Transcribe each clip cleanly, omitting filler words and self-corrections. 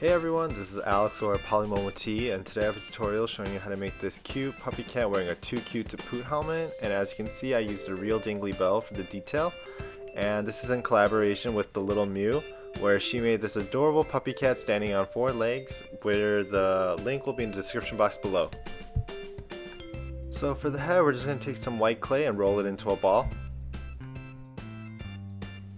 Hey everyone, this is Alex or PolymomoTea, and today I have a tutorial showing you how to make this cute puppy cat wearing a too cute to Poot helmet. And as you can see, I used a real dingly bell for the detail, and this is in collaboration with TheLittleMew, where she made this adorable puppy cat standing on 4 legs, where the link will be in the description box below. So for the head, we're just going to take some white clay and roll it into a ball.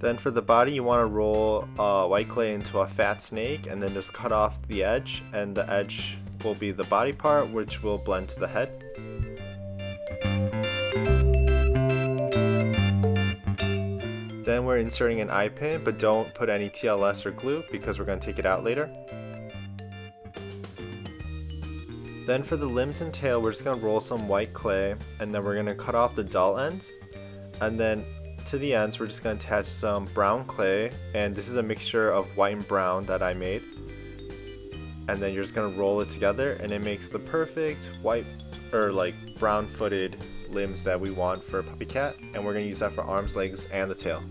Then for the body, you want to roll white clay into a fat snake and then just cut off the edge, and the edge will be the body part, which will blend to the head. Then we're inserting an eye pin, but don't put any TLS or glue because we're going to take it out later. Then for the limbs and tail, we're just going to roll some white clay, and then we're going to cut off the dull ends, and then to the ends we're just going to attach some brown clay, and this is a mixture of white and brown that I made, and then you're just going to roll it together and it makes the perfect white or like brown footed limbs that we want for a puppy cat, and we're going to use that for arms, legs, and the tail.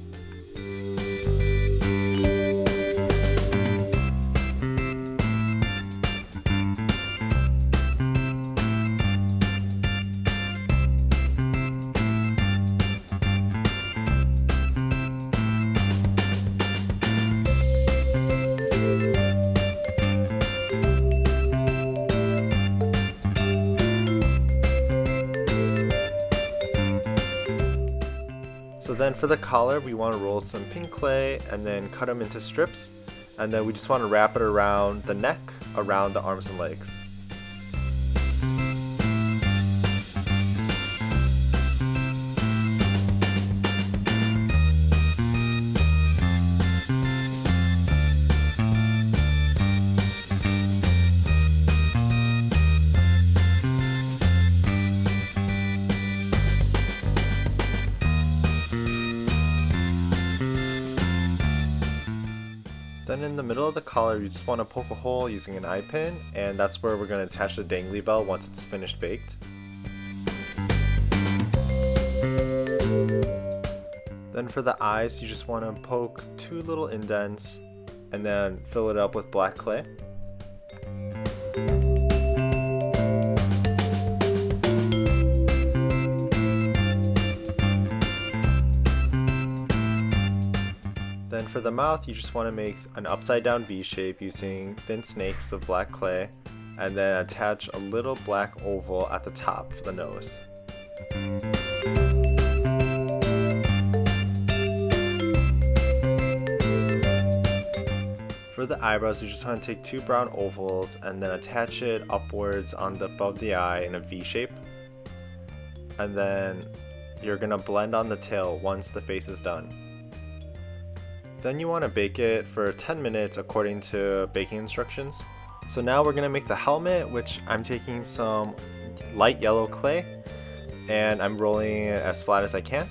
So then for the collar, we want to roll some pink clay and then cut them into strips, and then we just want to wrap it around the neck, around the arms and legs. Then in the middle of the collar, you just want to poke a hole using an eye pin, and that's where we're going to attach the dangly bell once it's finished baked. Then for the eyes, you just want to poke 2 little indents and then fill it up with black clay. Then for the mouth, you just want to make an upside down V shape using thin snakes of black clay, and then attach a little black oval at the top for the nose. For the eyebrows, you just want to take 2 brown ovals and then attach it upwards on the above the eye in a V shape. And then you're going to blend on the tail once the face is done. Then you want to bake it for 10 minutes according to baking instructions. So now we're going to make the helmet, which I'm taking some light yellow clay and I'm rolling it as flat as I can.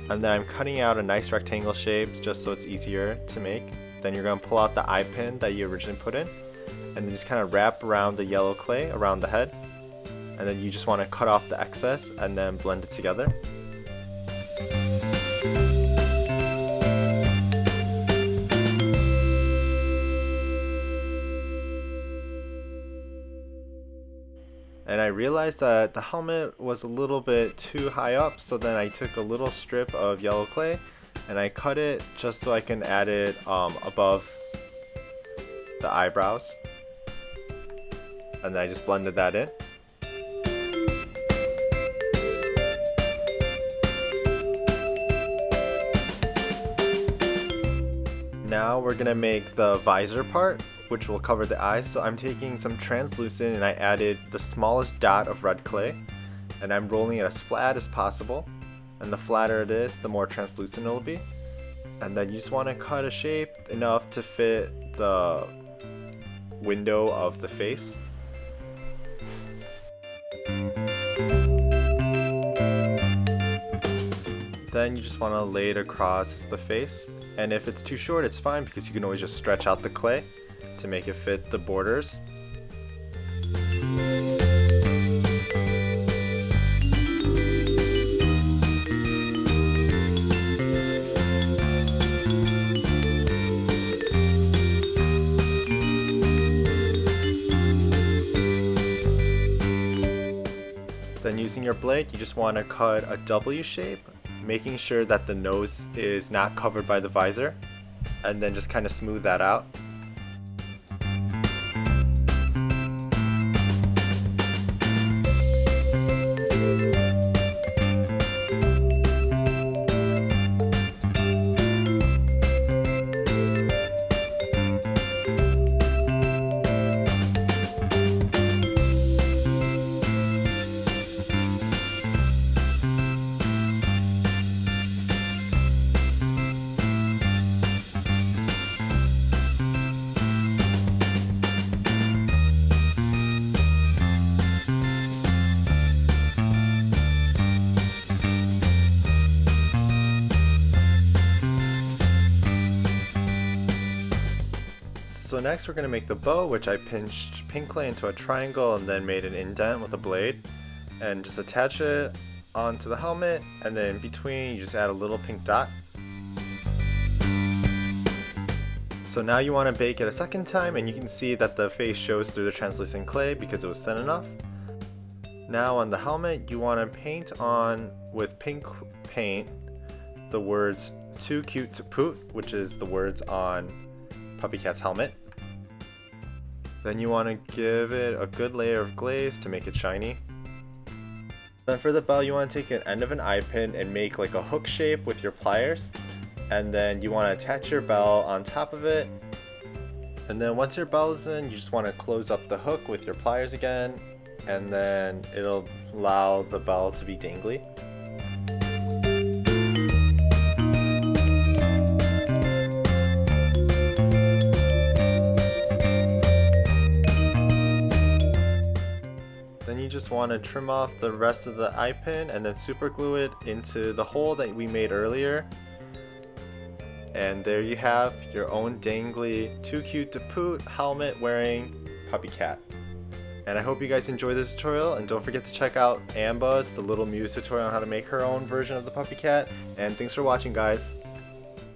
And then I'm cutting out a nice rectangle shape just so it's easier to make. Then you're going to pull out the eye pin that you originally put in, and then just kind of wrap around the yellow clay around the head. And then you just want to cut off the excess and then blend it together. And I realized that the helmet was a little bit too high up, so then I took a little strip of yellow clay and I cut it just so I can add it above the eyebrows. And then I just blended that in. Now we're gonna make the visor part, which will cover the eyes. So I'm taking some translucent and I added the smallest dot of red clay, and I'm rolling it as flat as possible, and the flatter it is, the more translucent it'll be. And then you just want to cut a shape enough to fit the window of the face. Then you just want to lay it across the face, and if it's too short it's fine because you can always just stretch out the clay to make it fit the borders. using your blade, you just want to cut a W shape, making sure that the nose is not covered by the visor, and then just kind of smooth that out. So next we're going to make the bow, which I pinched pink clay into a triangle and then made an indent with a blade, and just attach it onto the helmet, and then in between you just add a little pink dot. So now you want to bake it a second time, and you can see that the face shows through the translucent clay because it was thin enough. Now on the helmet you want to paint on with pink paint the words "Too Cute to Poot," which is the words on Puppycat's helmet. Then you want to give it a good layer of glaze to make it shiny. Then for the bell you want to take an end of an eyepin and make like a hook shape with your pliers, and then you want to attach your bell on top of it, and then once your bell is in you just want to close up the hook with your pliers again, and then it'll allow the bell to be dangly. Then you just want to trim off the rest of the eye pin and then super glue it into the hole that we made earlier. And there you have your own dangly Too Cute to Poot helmet wearing Puppycat. And I hope you guys enjoyed this tutorial, and don't forget to check out Amba's TheLittleMew tutorial on how to make her own version of the Puppycat. And thanks for watching, guys.